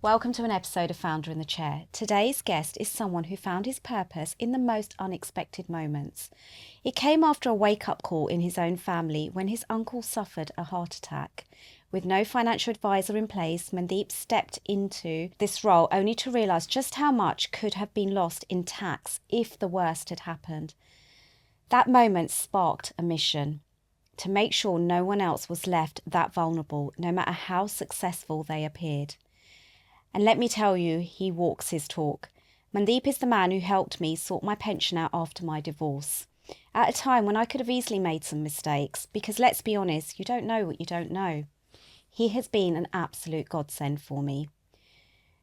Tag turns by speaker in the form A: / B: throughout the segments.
A: Welcome to an episode of Founder in the Chair. Today's guest is someone who found his purpose in the most unexpected moments. It came after a wake-up call in his own family when his uncle suffered a heart attack. With no financial advisor in place, Mandeep stepped into this role only to realise just how much could have been lost in tax if the worst had happened. That moment sparked a mission to make sure no one else was left that vulnerable, no matter how successful they appeared. And let me tell you, he walks his talk. Mandeep is the man who helped me sort my pension out after my divorce. At a time when I could have easily made some mistakes, because let's be honest, you don't know what you don't know. He has been an absolute godsend for me.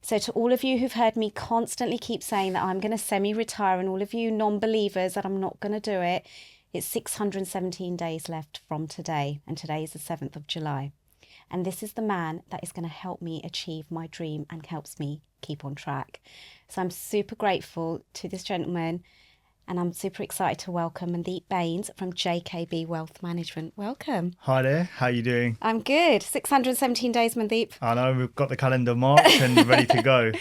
A: So to all of you who've heard me constantly keep saying that I'm going to semi-retire, and all of you non-believers that I'm not going to do it, it's 617 days left from today, and today is the 7th of July. And this is the man that is going to help me achieve my dream and helps me keep on track. So I'm super grateful to this gentleman, and I'm super excited to welcome Mandeep Bains from JKB Wealth Management. Welcome.
B: Hi there, how you doing?
A: I'm good. 617 days, Mandeep.
B: I know, we've got the calendar marked and ready to go.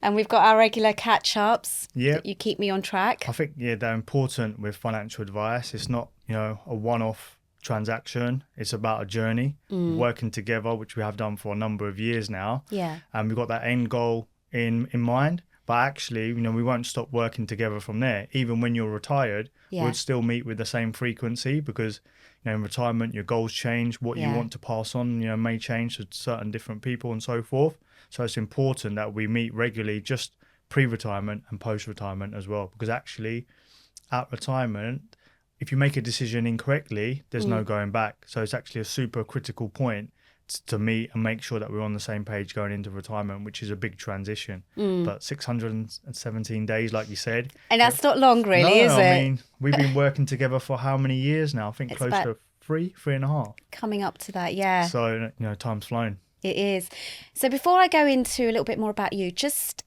A: And we've got our regular catch-ups.
B: Yep.
A: You keep me on track.
B: I think, they're important with financial advice. It's not, a one-off transaction. It's about a journey, working together, which we have done for a number of years now.
A: Yeah.
B: And we've got that end goal in mind. But actually, we won't stop working together from there. Even when you're retired, we'd still meet with the same frequency because, in retirement, your goals change. What you want to pass on, may change to certain different people and so forth. So it's important that we meet regularly, just pre-retirement and post-retirement as well. Because actually, at retirement, if you make a decision incorrectly, there's no going back. So it's actually a super critical point to meet and make sure that we're on the same page going into retirement, which is a big transition. But 617 days, like you said.
A: And that's not long, really, is it?
B: I mean, we've been working together for how many years now? I think it's close to three and a half.
A: Coming up to that, yeah.
B: So, time's flown.
A: It is. So before I go into a little bit more about you, just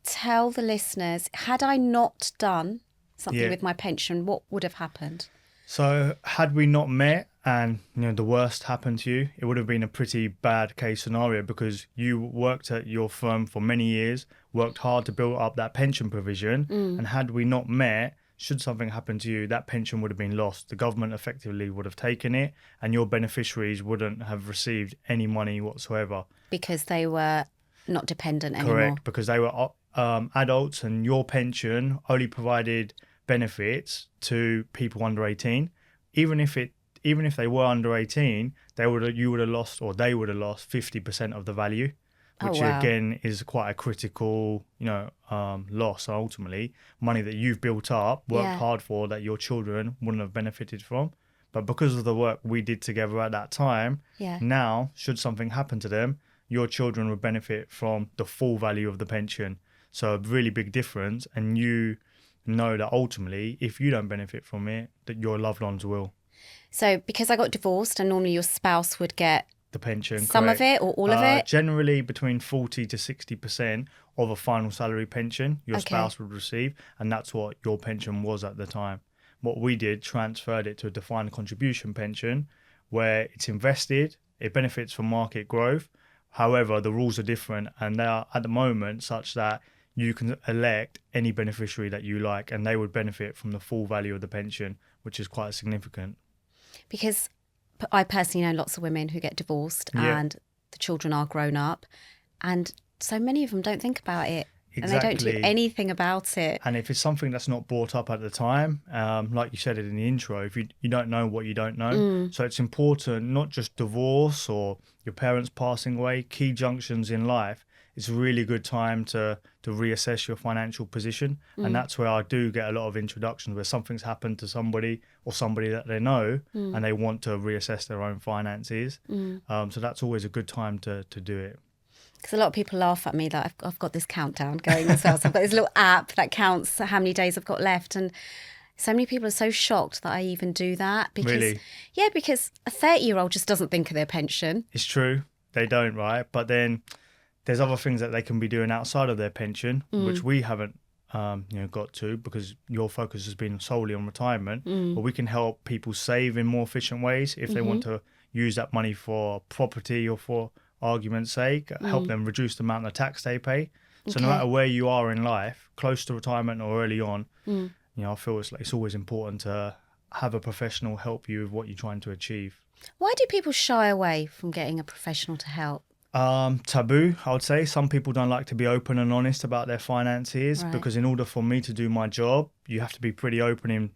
A: tell the listeners, had I not done something with my pension, what would have happened?
B: So had we not met and the worst happened to you, it would have been a pretty bad case scenario because you worked at your firm for many years, worked hard to build up that pension provision, and had we not met, should something happen to you, that pension would have been lost. The government effectively would have taken it and your beneficiaries wouldn't have received any money whatsoever. Because
A: they were not dependent anymore.
B: Correct, because they were adults and your pension only provided benefits to people under 18. Even if they were under 18, they would have lost 50% of the value, which again is quite a critical loss. Ultimately, money that you've built up, worked hard for, that your children wouldn't have benefited from. But because of the work we did together at that time, now should something happen to them, your children would benefit from the full value of the pension. So a really big difference, and you know that ultimately, if you don't benefit from it, that your loved ones will.
A: So because I got divorced and normally your spouse would get
B: the pension,
A: some of it or all of it?
B: Generally between 40 to 60% of a final salary pension your spouse would receive, and that's what your pension was at the time. What we did, transferred it to a defined contribution pension where it's invested, it benefits from market growth. However, the rules are different and they are at the moment such that you can elect any beneficiary that you like and they would benefit from the full value of the pension, which is quite significant.
A: Because I personally know lots of women who get divorced and the children are grown up and so many of them don't think about it. Exactly. And they don't do anything about it.
B: And if it's something that's not brought up at the time, like you said it in the intro, if you don't know what you don't know. So it's important, not just divorce or your parents passing away, key junctions in life. It's a really good time to reassess your financial position. And that's where I do get a lot of introductions where something's happened to somebody or somebody that they know and they want to reassess their own finances. So that's always a good time to do it.
A: Because a lot of people laugh at me that I've got this countdown going as well. So I've got this little app that counts how many days I've got left. And so many people are so shocked that I even do that. Because,
B: really?
A: Yeah, because a 30-year-old just doesn't think of their pension.
B: It's true. They don't, right? But then there's other things that they can be doing outside of their pension, which we haven't got to because your focus has been solely on retirement. But we can help people save in more efficient ways if they want to use that money for property or for argument's sake, help them reduce the amount of tax they pay. So no
A: Okay.
B: matter where you are in life, close to retirement or early on, I feel it's always important to have a professional help you with what you're trying to achieve.
A: Why do people shy away from getting a professional to help?
B: Taboo, I would say. Some people don't like to be open and honest about their finances,
A: Right.
B: because in order for me to do my job, you have to be pretty open in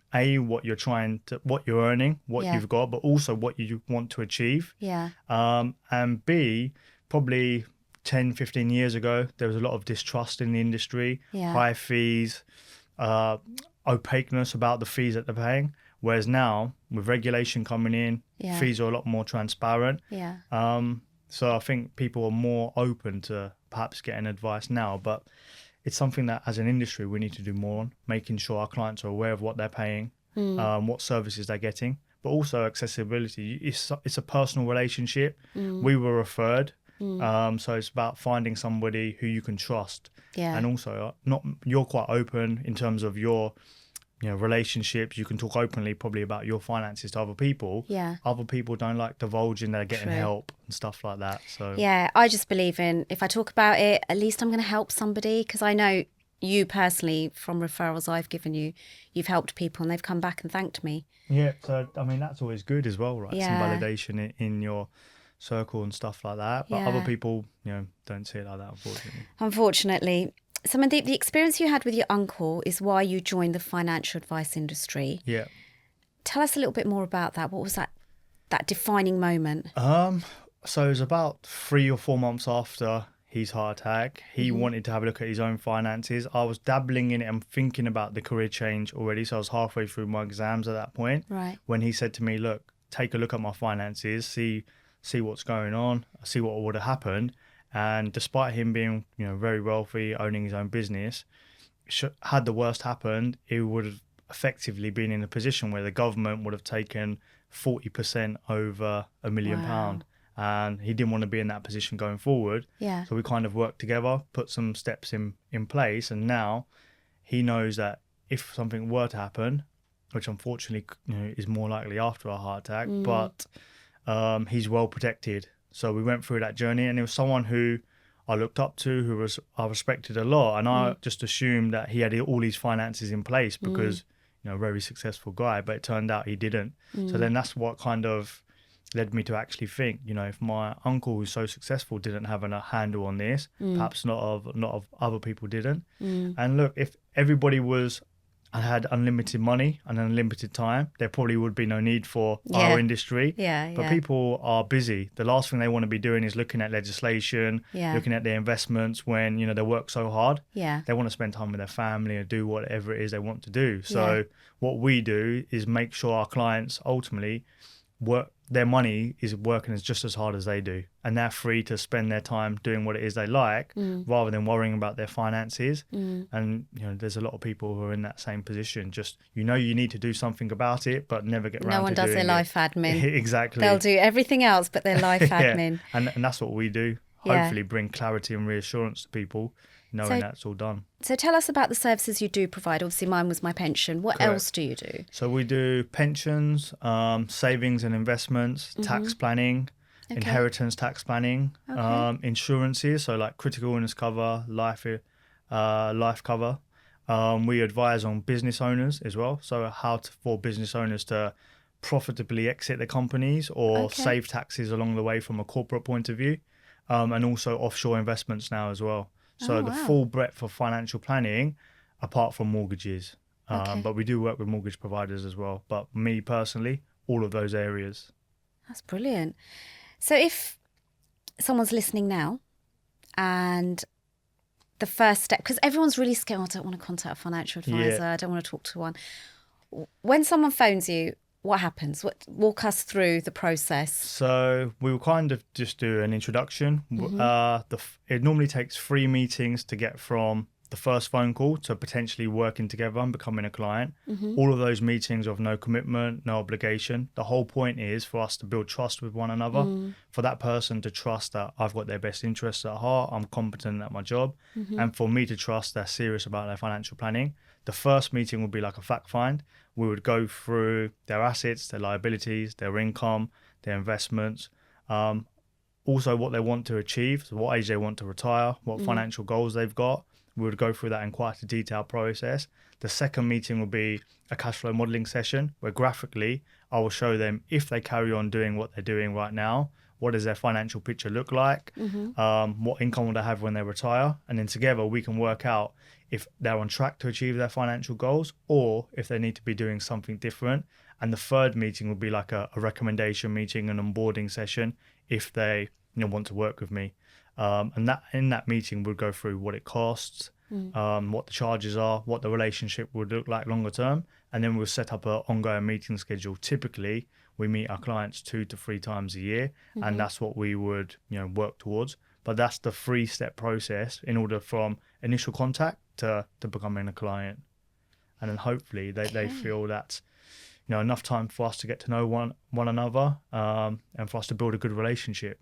B: what you're earning, what
A: Yeah.
B: you've got, but also what you want to achieve.
A: Yeah.
B: And B, probably 10, 15 years ago, there was a lot of distrust in the industry,
A: Yeah.
B: high fees, opaqueness about the fees that they're paying. Whereas now, with regulation coming in,
A: Yeah.
B: fees are a lot more transparent.
A: Yeah.
B: So I think people are more open to perhaps getting advice now, but it's something that as an industry we need to do more on, making sure our clients are aware of what they're paying, what services they're getting, but also accessibility. It's a personal relationship. We were referred, so it's about finding somebody who you can trust.
A: Yeah.
B: And also, you're quite open in terms of your relationships. You can talk openly probably about your finances to other people.
A: Yeah.
B: Other people don't like divulging they're getting
A: True.
B: help and stuff like that. So
A: Yeah, I just believe in, if I talk about it, at least I'm going to help somebody, because I know you personally, from referrals I've given you, you've helped people and they've come back and thanked me.
B: yeah, so I mean that's always good as well, right? Some
A: Yeah.
B: validation in your circle and stuff like that. But
A: Yeah.
B: other people, don't see it like that, unfortunately.
A: Unfortunately. So Mandeep, the experience you had with your uncle is why you joined the financial advice industry.
B: Yeah.
A: Tell us a little bit more about that. What was that defining moment?
B: So it was about 3 or 4 months after his heart attack. He wanted to have a look at his own finances. I was dabbling in it and thinking about the career change already. So I was halfway through my exams at that point.
A: Right.
B: When he said to me, look, take a look at my finances, see what's going on, see what would have happened. And despite him being, very wealthy, owning his own business, had the worst happened, he would have effectively been in a position where the government would have taken 40% over £1 million.
A: Wow.
B: And he didn't want to be in that position going forward.
A: Yeah.
B: So we kind of worked together, put some steps in place. And now he knows that if something were to happen, which unfortunately is more likely after a heart attack, but he's well protected. So we went through that journey, and it was someone who I looked up to, I respected a lot, and I just assumed that he had all his finances in place because a very successful guy, but it turned out he didn't. So then that's what kind of led me to actually think, if my uncle who's so successful didn't have a handle on this, perhaps not of other people didn't. And look, if everybody had unlimited money and unlimited time, there probably would be no need for our industry.
A: Yeah.
B: But people are busy. The last thing they want to be doing is looking at legislation, looking at their investments when, they work so hard.
A: Yeah.
B: They want to spend time with their family and do whatever it is they want to do. So what we do is make sure our clients ultimately their money is working as just as hard as they do, and they're free to spend their time doing what it is they like rather than worrying about their finances. And there's a lot of people who are in that same position, just you need to do something about it but never get around to
A: No one does
B: doing
A: their
B: it.
A: life admin.
B: Exactly.
A: They'll do everything else but their life admin.
B: And that's what we do. Hopefully bring clarity and reassurance to people, knowing that's all done.
A: So tell us about the services you do provide. Obviously mine was my pension. What else do you do?
B: So we do pensions, savings and investments, tax planning, inheritance tax planning, insurances, so like critical illness cover, life cover. We advise on business owners as well, so for business owners to profitably exit their companies or save taxes along the way from a corporate point of view, and also offshore investments now as well. So the full breadth of financial planning, apart from mortgages. But we do work with mortgage providers as well. But me personally, all of those areas.
A: That's brilliant. So if someone's listening now and the first step, because everyone's really scared, I don't want to contact a financial advisor, I don't want to talk to one. When someone phones you, what happens? Walk us through the process.
B: So we will kind of just do an introduction. It normally takes 3 meetings to get from the first phone call to potentially working together and becoming a client. All of those meetings of no commitment, no obligation. The whole point is for us to build trust with one another, for that person to trust that I've got their best interests at heart, I'm competent at my job, and for me to trust they're serious about their financial planning. The first meeting would be like a fact find. We would go through their assets, their liabilities, their income, their investments. also what they want to achieve, so what age they want to retire, what financial goals they've got. We would go through that in quite a detailed process. The second meeting will be a cash flow modeling session where graphically I will show them if they carry on doing what they're doing right now, what does their financial picture look like, what income will they have when they retire, and then together we can work out if they're on track to achieve their financial goals or if they need to be doing something different. And the third meeting will be like a recommendation meeting, an onboarding session if they want to work with me. And that in that meeting we'll go through what it costs, what the charges are, what the relationship would look like longer term, and then we'll set up an ongoing meeting schedule. Typically we meet our clients 2 to 3 times a year, and that's what we would work towards. But that's the 3-step process in order from initial contact to becoming a client. And then hopefully they feel that's enough time for us to get to know one another, and for us to build a good relationship.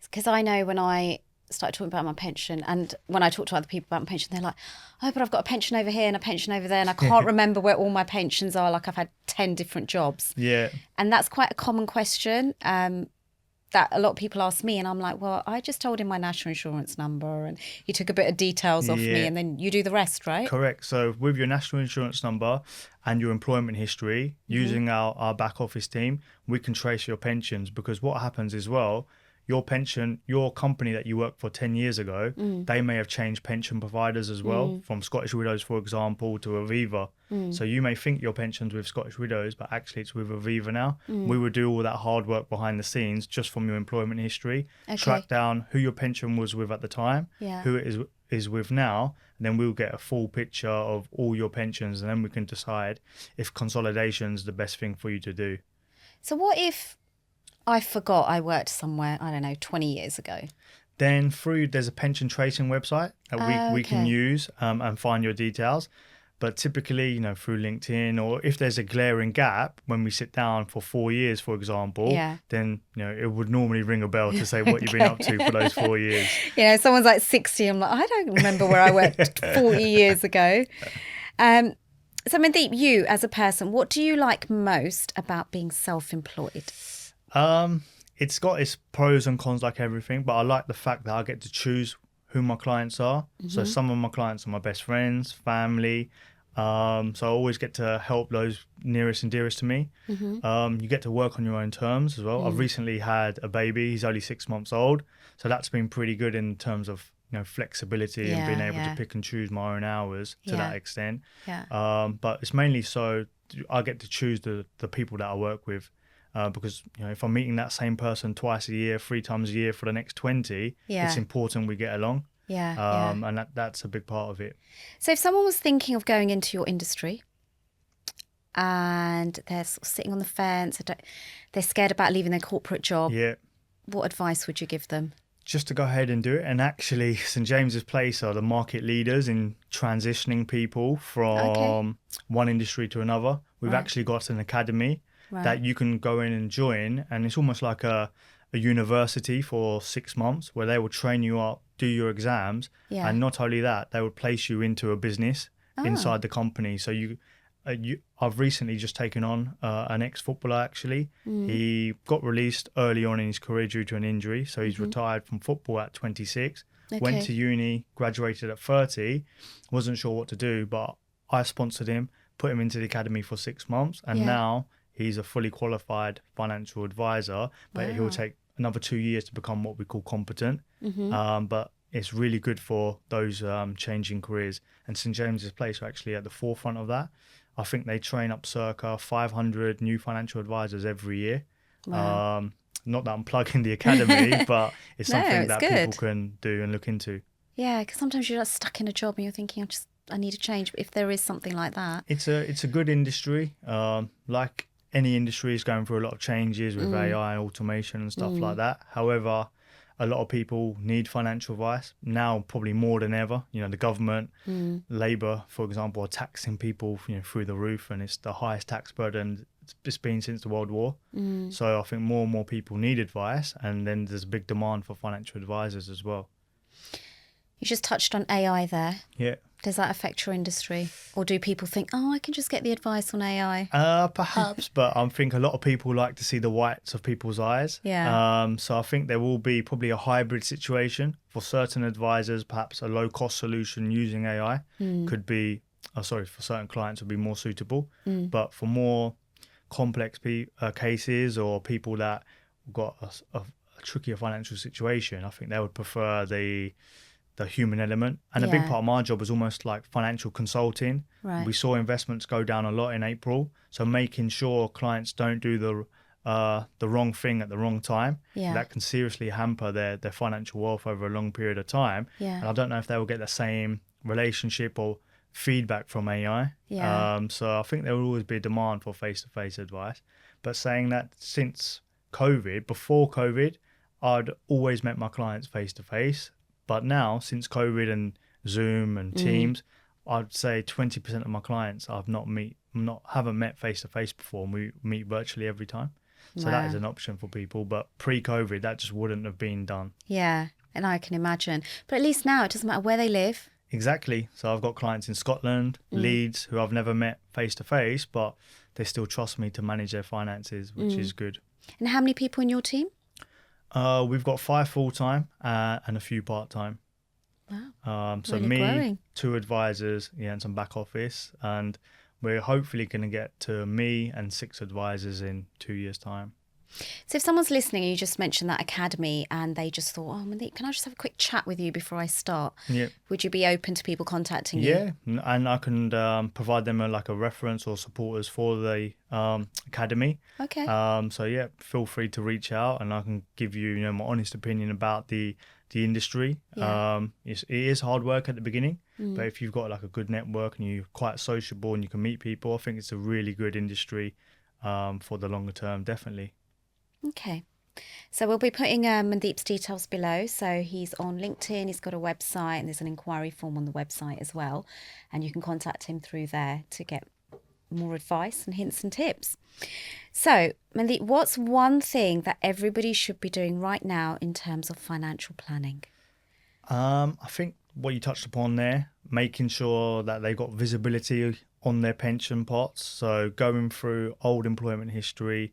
A: Because I know when I started talking about my pension, and when I talk to other people about my pension, they're like, oh, but I've got a pension over here and a pension over there, and I can't remember where all my pensions are. Like I've had 10 different jobs.
B: Yeah.
A: And that's quite a common question that a lot of people ask me. And I'm like, well, I just told him my national insurance number and he took a bit of details off me, and then you do the rest, right?
B: Correct. So with your national insurance number and your employment history, using our back office team, we can trace your pensions, because what happens as well, your pension, your company that you worked for 10 years ago, they may have changed pension providers as well, from Scottish Widows, for example, to Aviva. So you may think your pension's with Scottish Widows, but actually it's with Aviva now. We would do all that hard work behind the scenes just from your employment history, track down who your pension was with at the time, who it is with now, and then we'll get a full picture of all your pensions, and then we can decide if consolidation's the best thing for you to do.
A: So what if I forgot I worked somewhere, I don't know, 20 years ago?
B: Then there's a pension tracing website that we can use and find your details. But typically, through LinkedIn, or if there's a glaring gap when we sit down for 4 years, for example, then, it would normally ring a bell to say what you've been up to for those 4 years.
A: Someone's like 60. I'm like, I don't remember where I worked 40 years ago. So Mandeep, you as a person, what do you like most about being self-employed?
B: It's got its pros and cons like everything, but I like the fact that I get to choose who my clients are. So some of my clients are my best friends, family. So I always get to help those nearest and dearest to me. You get to work on your own terms as well. I've recently had a baby. He's only 6 months old. So that's been pretty good in terms of flexibility and being able to pick and choose my own hours to that extent. But it's mainly so I get to choose the people that I work with. Because if I'm meeting that same person twice a year, 3 times a year for the next 20, it's important we get along. And that's a big part of it.
A: So if someone was thinking of going into your industry and they're sort of sitting on the fence, they're scared about leaving their corporate job, what advice would you give them?
B: Just to go ahead and do it. And actually, St James's Place are the market leaders in transitioning people from one industry to another. We've actually got an academy that you can go in and join, and it's almost like a university for 6 months where they will train you up, do your exams, and not only that, they would place you into a business inside the company. So I've recently just taken on an ex-footballer actually. He got released early on in his career due to an injury, so he's retired from football at 26, went to uni, graduated at 30, wasn't sure what to do, but I sponsored him, put him into the academy for 6 months, and now he's a fully qualified financial advisor, but he'll take another 2 years to become what we call competent. But it's really good for those changing careers. And St James's Place are actually at the forefront of that. I think they train up circa 500 new financial advisors every year. Not that I'm plugging the academy, but it's something that people can do and look into.
A: Yeah, because sometimes you're just stuck in a job and you're thinking, I need a change. But if there is something like that.
B: It's a good industry. Like any industry is going through a lot of changes with AI and automation and stuff like that. However, a lot of people need financial advice now, probably more than ever. The government, Labour, for example, are taxing people through the roof, and it's the highest tax burden it's been since the World War. So I think more and more people need advice, and then there's a big demand for financial advisors as well.
A: You just touched on AI there.
B: Yeah.
A: Does that affect your industry? Or do people think, oh, I can just get the advice on AI?
B: Perhaps, but I think a lot of people like to see the whites of people's eyes.
A: Yeah.
B: So I think there will be probably a hybrid situation for certain advisors. Perhaps a low-cost solution using AI could be, for certain clients would be more suitable. But for more complex cases or people that got a trickier financial situation, I think they would prefer the human element. And a big
A: Yeah.
B: part of my job is almost like financial consulting.
A: Right.
B: We saw investments go down a lot in April, so making sure clients don't do the wrong thing at the wrong time,
A: Yeah.
B: that can seriously hamper their financial wealth over a long period of time.
A: Yeah.
B: And I don't know if they will get the same relationship or feedback from AI.
A: Yeah.
B: So I think there will always be a demand for face-to-face advice. But saying that, before COVID, I'd always met my clients face-to-face. But now, since COVID and Zoom and Teams, I'd say 20% of my clients haven't met face to face before, and we meet virtually every time. So that is
A: Wow.
B: an option for people. But pre-COVID, that just wouldn't have been done.
A: Yeah. And I can imagine. But at least now it doesn't matter where they live.
B: Exactly. So I've got clients in Scotland, Leeds, who I've never met face to face, but they still trust me to manage their finances, which is good.
A: And how many people in your team?
B: We've got 5 full-time and a few part-time.
A: Wow.
B: So
A: Really
B: me,
A: growing.
B: 2 advisors, and some back office, and we're hopefully going to get to me and 6 advisors in 2 years' time.
A: So if someone's listening and you just mentioned that academy and they just thought, oh, Mandeep, can I just have a quick chat with you before I start?
B: Yeah,
A: Would you be open to people contacting you?
B: yeah, and I can provide them a reference or supporters for the academy.
A: Okay.
B: So yeah, feel free to reach out, and I can give you, my honest opinion about the industry.
A: Yeah.
B: It is hard work at the beginning, but if you've got a good network and you're quite sociable and you can meet people, I think it's a really good industry for the longer term, definitely.
A: Okay. So we'll be putting Mandeep's details below. So he's on LinkedIn, he's got a website, and there's an inquiry form on the website as well. And you can contact him through there to get more advice and hints and tips. So, Mandeep, what's one thing that everybody should be doing right now in terms of financial planning?
B: I think what you touched upon there, making sure that they've got visibility on their pension pots. So going through old employment history,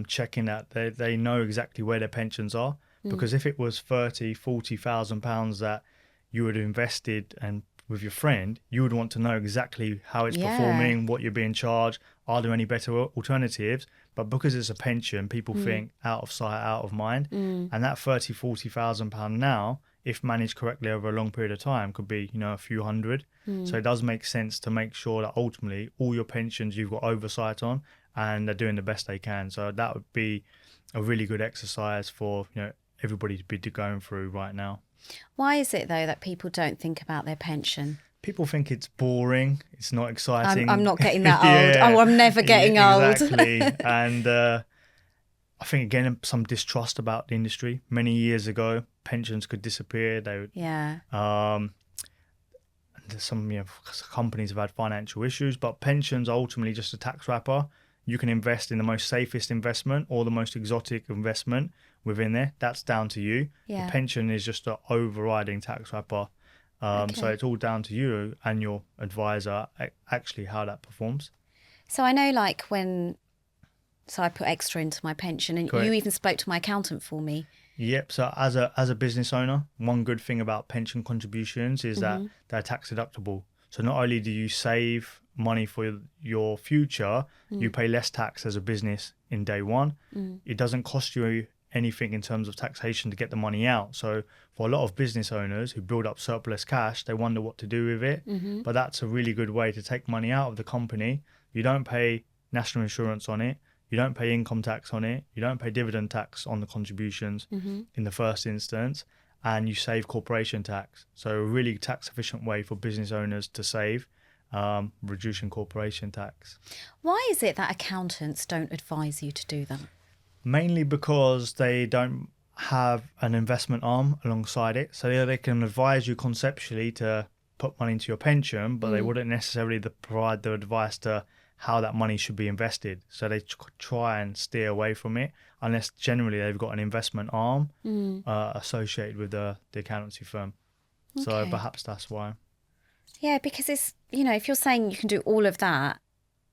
B: checking that they know exactly where their pensions are. Because if it was 30, 40,000 pounds that you had invested and with your friend, you would want to know exactly how it's performing, what you're being charged, are there any better alternatives? But because it's a pension, people think out of sight, out of mind. And that 30, 40,000 pound now, if managed correctly over a long period of time, could be, a few hundred. So it does make sense to make sure that ultimately all your pensions you've got oversight on and they're doing the best they can. So that would be a really good exercise for, everybody to be going through right now.
A: Why is it, though, that people don't think about their pension?
B: People think it's boring. It's not exciting.
A: I'm not getting that old. Oh, I'm never getting old.
B: Exactly. And I think, again, some distrust about the industry. Many years ago, pensions could disappear. They would,
A: Yeah.
B: some companies have had financial issues, but pensions are ultimately just a tax wrapper. You can invest in the most safest investment or the most exotic investment within there. That's down to you.
A: Yeah.
B: The pension is just an overriding tax wrapper. So it's all down to you and your advisor actually how that performs.
A: So I know so I put extra into my pension, and
B: Correct.
A: you even spoke to my accountant for me.
B: Yep. So as a business owner, one good thing about pension contributions is that they're tax deductible. So not only do you save money for your future, you pay less tax as a business in day one. It doesn't cost you anything in terms of taxation to get the money out. So for a lot of business owners who build up surplus cash, they wonder what to do with it. But that's a really good way to take money out of the company. You don't pay national insurance on it. You don't pay income tax on it. You don't pay dividend tax on the contributions in the first instance. And you save corporation tax. So a really tax efficient way for business owners to save, reducing corporation tax.
A: Why is it that accountants don't advise you to do that?
B: Mainly because they don't have an investment arm alongside it. So they can advise you conceptually to put money into your pension, but they wouldn't necessarily provide the advice to how that money should be invested. So they try and steer away from it unless generally they've got an investment arm associated with the accountancy firm. So perhaps that's why.
A: Yeah, because it's, if you're saying you can do all of that,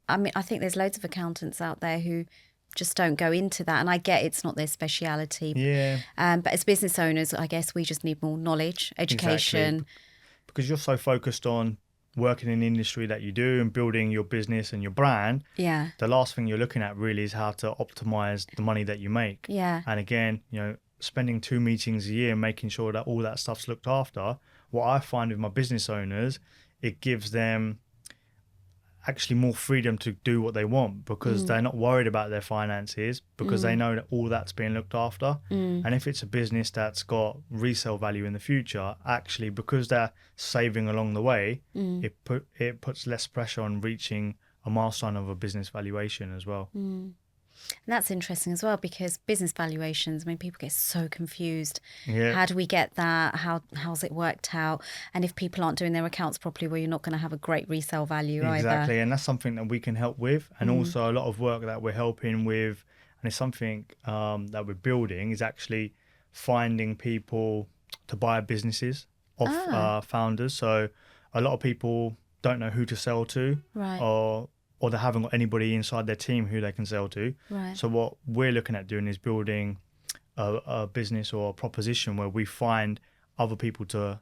A: I mean, I think there's loads of accountants out there who just don't go into that. And I get it's not their speciality.
B: Yeah,
A: But as business owners, I guess we just need more knowledge,
B: exactly.
A: education.
B: Because you're so focused on working in the industry that you do and building your business and your brand,
A: Yeah.
B: the last thing you're looking at really is how to optimize the money that you make.
A: Yeah.
B: And again, spending 2 meetings a year making sure that all that stuff's looked after. What I find with my business owners, it gives them actually more freedom to do what they want because they're not worried about their finances because they know that all that's being looked after. And if it's a business that's got resale value in the future, actually because they're saving along the way, it puts less pressure on reaching a milestone of a business valuation as well.
A: And that's interesting as well because business valuations, I mean, people get so confused.
B: Yeah.
A: How do we get that? How's it worked out? And if people aren't doing their accounts properly, well, you're not going to have a great resale value
B: Exactly,
A: either.
B: and that's something that we can help with, and also a lot of work that we're helping with, and it's something that we're building is actually finding people to buy businesses off founders. So a lot of people don't know who to sell to,
A: Right.
B: or they haven't got anybody inside their team who they can sell to.
A: Right.
B: So what we're looking at doing is building a business or a proposition where we find other people to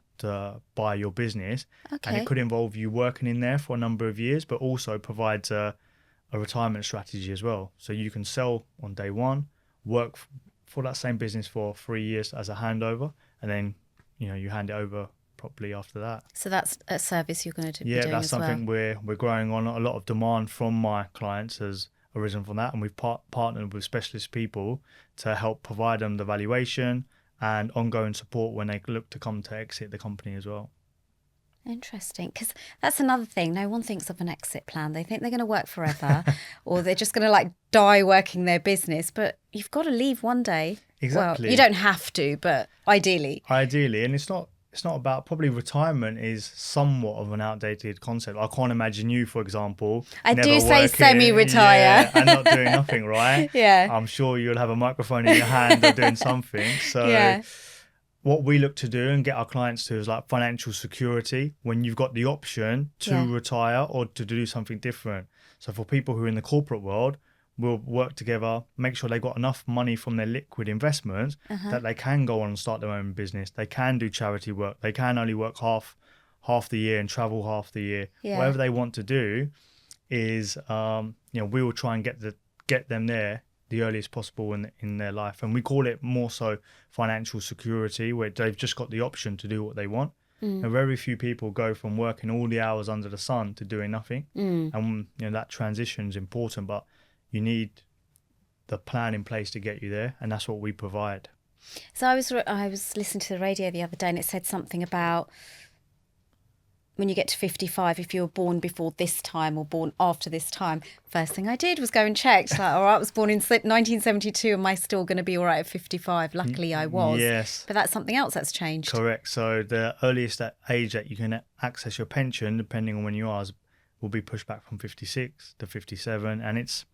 B: buy your business, and it could involve you working in there for a number of years, but also provides a retirement strategy as well. So you can sell on day one, work for that same business for 3 years as a handover, and then you hand it over properly after that.
A: So that's a service you're going to be
B: Yeah,
A: doing
B: that's
A: as
B: something
A: well.
B: we're growing on. A lot of demand from my clients has arisen from that, and we've partnered with specialist people to help provide them the valuation and ongoing support when they look to come to exit the company as well.
A: Interesting, because that's another thing. No one thinks of an exit plan. They think they're going to work forever or they're just going to like die working their business. But you've got to leave one day.
B: Exactly.
A: Well, you don't have to, but ideally.
B: Ideally, and it's not about, probably retirement is somewhat of an outdated concept. I can't imagine you, for example,
A: I
B: never
A: do say
B: working,
A: semi-retire.
B: and not doing nothing, right?
A: Yeah.
B: I'm sure you'll have a microphone in your hand or doing something. So
A: Yeah.
B: what we look to do and get our clients to is like financial security when you've got the option to retire or to do something different. So for people who are in the corporate world, we'll work together, make sure they've got enough money from their liquid investments that they can go on and start their own business. They can do charity work. They can only work half the year and travel half the year.
A: Yeah.
B: Whatever they want to do is, we will try and get them there the earliest possible in their life. And we call it more so financial security, where they've just got the option to do what they want. And very few people go from working all the hours under the sun to doing nothing. And that transition is important, but you need the plan in place to get you there, and that's what we provide.
A: So I was listening to the radio the other day, and it said something about when you get to 55, if you were born before this time or born after this time. First thing I did was go and check. Like, all right, I was born in 1972. Am I still going to be all right at 55? Luckily, I was.
B: Yes.
A: But that's something else that's changed.
B: Correct. So the earliest age that you can access your pension, depending on when you are, will be pushed back from 56 to 57, and it's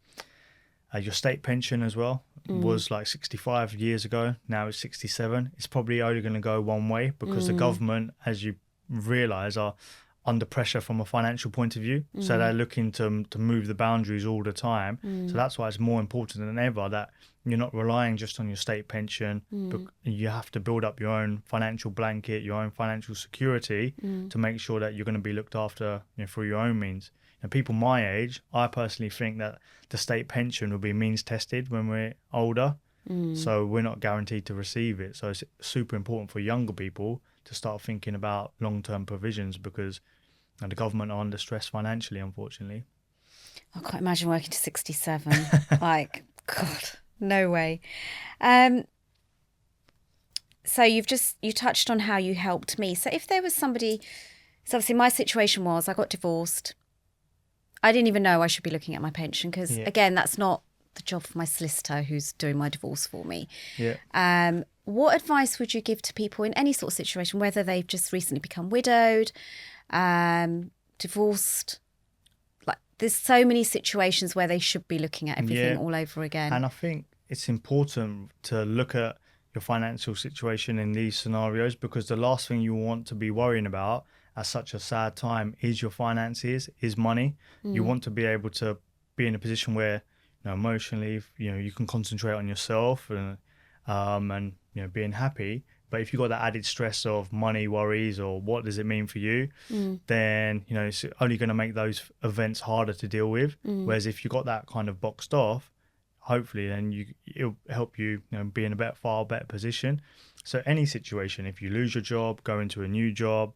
B: your state pension as well was like 65 years ago. Now it's 67. It's probably only going to go one way because the government, as you realise, are under pressure from a financial point of view. So they're looking to move the boundaries all the time. So that's why it's more important than ever that you're not relying just on your state pension. But you have to build up your own financial blanket, your own financial security to make sure that you're going to be looked after through your own means. And people my age, I personally think that the state pension will be means tested when we're older. So we're not guaranteed to receive it. So it's super important for younger people to start thinking about long-term provisions because the government are under stress financially, unfortunately.
A: I can't imagine working to 67. Like, God, no way. So you touched on how you helped me. So if there was somebody, so obviously my situation was I got divorced. I didn't even know I should be looking at my pension because, again, that's not the job for my solicitor who's doing my divorce for me.
B: Yeah.
A: What advice would you give to people in any sort of situation, whether they've just recently become widowed, divorced? Like, there's so many situations where they should be looking at everything all over again.
B: And I think it's important to look at your financial situation in these scenarios, because the last thing you want to be worrying about at such a sad time is your finances, is money. You want to be able to be in a position where, you know, emotionally, you know, you can concentrate on yourself and you know, being happy. But if you've got that added stress of money worries or what does it mean for you, then, you know, it's only going to make those events harder to deal with. Whereas if you've got that kind of boxed off, hopefully then it'll help you, you know, be in a far better position. So any situation, if you lose your job, go into a new job,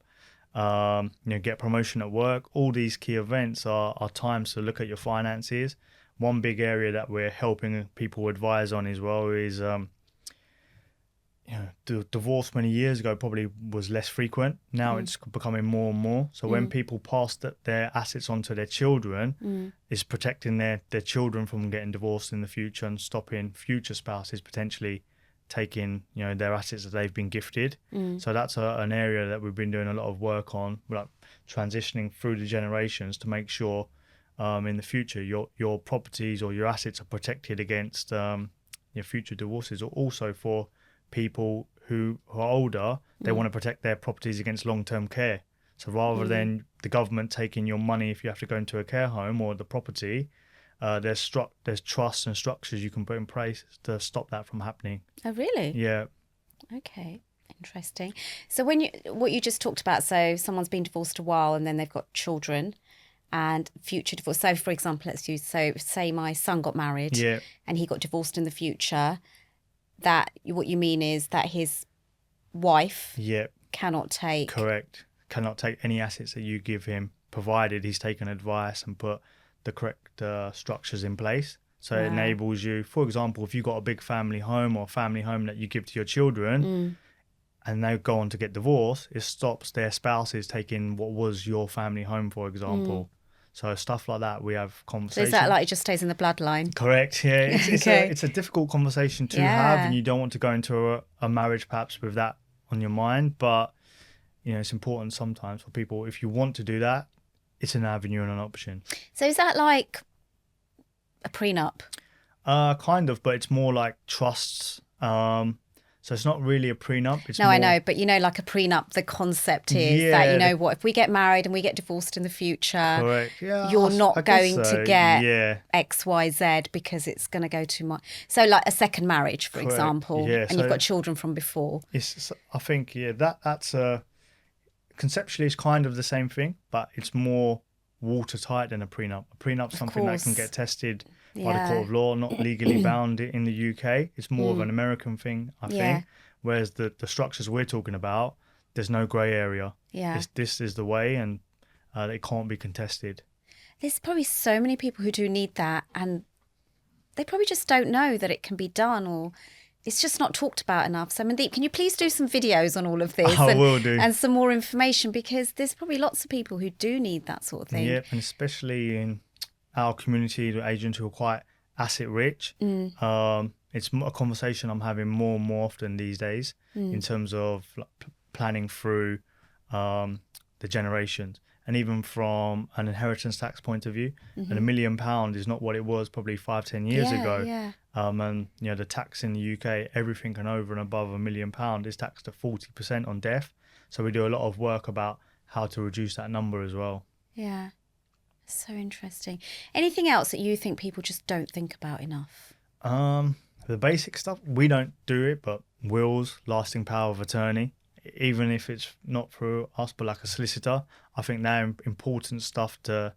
B: you know, get promotion at work, all these key events are times to look at your finances. One big area that we're helping people advise on as well is, you know, the divorce many years ago probably was less frequent. Now it's becoming more and more. So when people pass their assets on to their children, it's protecting their children from getting divorced in the future and stopping future spouses potentially taking, you know, their assets that they've been gifted. So that's an area that we've been doing a lot of work on, like transitioning through the generations to make sure in the future your properties or your assets are protected against your future divorces. Or also for people who are older, they want to protect their properties against long-term care. So rather than the government taking your money if you have to go into a care home or the property, there's trusts and structures you can put in place to stop that from happening.
A: Oh, really?
B: Yeah.
A: Okay, interesting. So what you just talked about, so someone's been divorced a while and then they've got children and future divorce. So for example, say my son got married and he got divorced in the future. That what you mean is that his wife cannot take...
B: Correct. Cannot take any assets that you give him, provided he's taken advice and put the correct structures in place. So it enables you, for example, if you've got a big family home or family home that you give to your children and they go on to get divorced, it stops their spouses taking what was your family home, for example. So stuff like that, we have conversations.
A: So is that like it just stays in the bloodline?
B: Correct, yeah. It's a difficult conversation to have, and you don't want to go into a marriage perhaps with that on your mind. But, you know, it's important sometimes for people, if you want to do that, it's an avenue and an option.
A: So is that like a prenup?
B: Kind of, but it's more like trusts. So it's not really a prenup. It's
A: I know, but you know, like a prenup, the concept is that, you know what, if we get married and we get divorced in the future,
B: correct. Yeah,
A: you're not going to get
B: yeah.
A: X, Y, Z because it's going to go too much. So like a second marriage, for
B: Correct.
A: example,
B: Yeah,
A: and
B: so
A: you've got children from before.
B: I think, that's conceptually it's kind of the same thing, but it's more watertight than a prenup. A prenup's something that can get tested by the court of law, not legally bound in the UK. It's more of an American thing, I think. Whereas the structures we're talking about, there's no grey area.
A: Yeah.
B: This is the way, and it can't be contested.
A: There's probably so many people who do need that, and they probably just don't know that it can be done, or it's just not talked about enough. So Mandeep, can you please do some videos on all of this?
B: I will do.
A: And some more information, because there's probably lots of people who do need that sort of thing.
B: Yep, and especially in our community, the agents who are quite asset rich. It's a conversation I'm having more and more often these days in terms of planning through the generations. And even from an inheritance tax point of view, and £1 million is not what it was probably 5-10 years ago.
A: Yeah.
B: And you know, the tax in the UK, everything and over and above £1 million is taxed at 40% on death. So we do a lot of work about how to reduce that number as well.
A: Yeah, so interesting. Anything else that you think people just don't think about enough?
B: The basic stuff, we don't do it, but wills, lasting power of attorney, even if it's not through us, but like a solicitor, I think they're important stuff to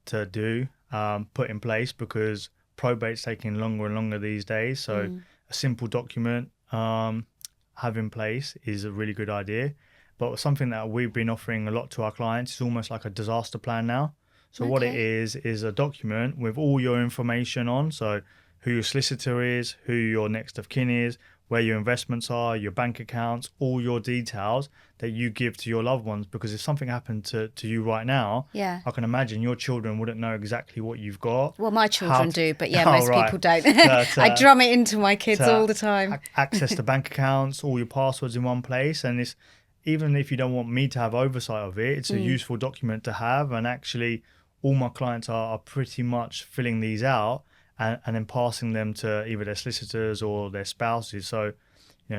B: do, put in place, because probate's taking longer and longer these days. So a simple document have in place is a really good idea. But something that we've been offering a lot to our clients is almost like a disaster plan now. So what it is a document with all your information on. So who your solicitor is, who your next of kin is, where your investments are, your bank accounts, all your details that you give to your loved ones. Because if something happened to you right now, I can imagine your children wouldn't know exactly what you've got.
A: Well, my children do, but most people don't. I drum it into my kids all the time.
B: Access to bank accounts, all your passwords in one place. And it's, even if you don't want me to have oversight of it, it's a useful document to have. And actually, all my clients are pretty much filling these out and then passing them to either their solicitors or their spouses. So,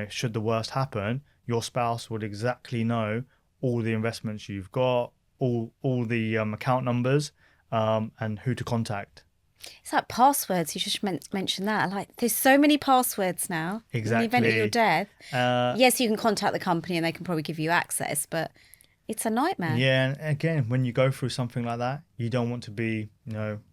B: should the worst happen, your spouse would exactly know all the investments you've got, all the account numbers, and who to contact.
A: It's like passwords. You just mentioned that. Like, there's so many passwords now. In the event of your
B: Exactly.
A: death,
B: Uh,
A: yes, you can contact the company and they can probably give you access, but it's a nightmare.
B: yeah, and again, when you go through something like that, you don't want to be,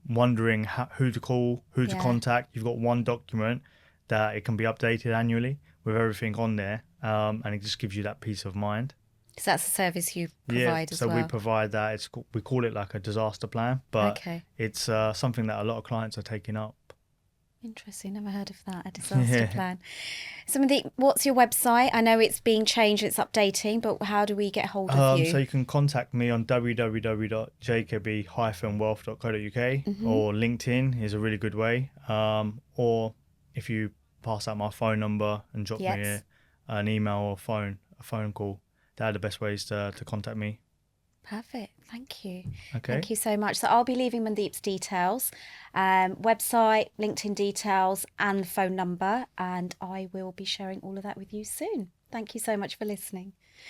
B: wondering who to call, who to
A: Yeah.
B: contact. You've got one document that it can be updated annually with everything on there, and it just gives you that peace of mind.
A: Because that's a service you
B: Yeah,
A: provide as
B: so we
A: well.
B: provide that. We call it like a disaster plan, but
A: Okay.
B: it's something that a lot of clients are taking up.
A: Interesting. Never heard of that. A disaster
B: Yeah.
A: plan. So, Mandeep, what's your website? I know it's being changed, it's updating, but how do we get hold of you?
B: So you can contact me on www.jacoby-wealth.co.uk, or LinkedIn is a really good way. Or if you pass out my phone number and drop me
A: Yes.
B: an email or a phone call, they're the best ways to contact me.
A: Perfect. Thank you.
B: Okay.
A: Thank you so much. So I'll be leaving Mandeep's details, website, LinkedIn details, and phone number, and I will be sharing all of that with you soon. Thank you so much for listening.